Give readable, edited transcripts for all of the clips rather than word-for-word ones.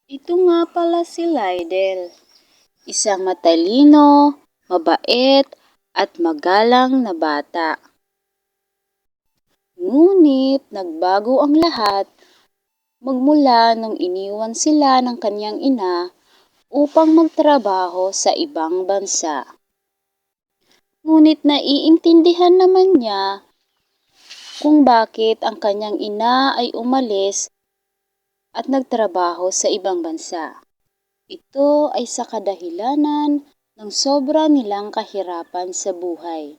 Ito nga pala si Lydell, isang matalino, mabait, at magalang na bata. Ngunit nagbago ang lahat magmula nung iniwan sila ng kanyang ina upang magtrabaho sa ibang bansa. Ngunit naiintindihan naman niya kung bakit ang kanyang ina ay umalis at nagtrabaho sa ibang bansa. Ito ay sa kadahilanan ng sobra nilang kahirapan sa buhay.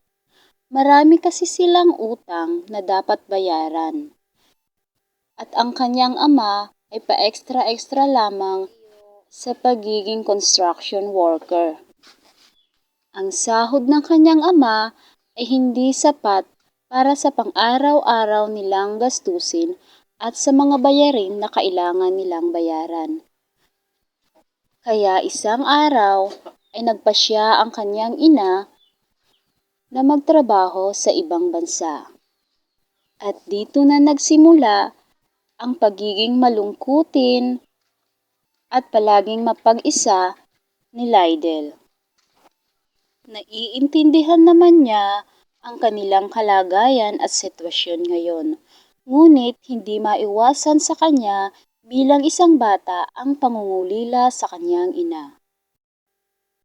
Marami kasi silang utang na dapat bayaran. At ang kanyang ama ay pa-extra-extra lamang sa pagiging construction worker. Ang sahod ng kanyang ama ay hindi sapat para sa pang-araw-araw nilang gastusin at sa mga bayarin na kailangan nilang bayaran. Kaya isang araw ay nagpasya ang kanyang ina na magtrabaho sa ibang bansa. At dito na nagsimula ang pagiging malungkutin at palaging mapag-isa ni Lydell. Naiintindihan naman niya ang kanilang kalagayan at sitwasyon ngayon, ngunit hindi maiwasan sa kanya bilang isang bata ang pangungulila sa kanyang ina.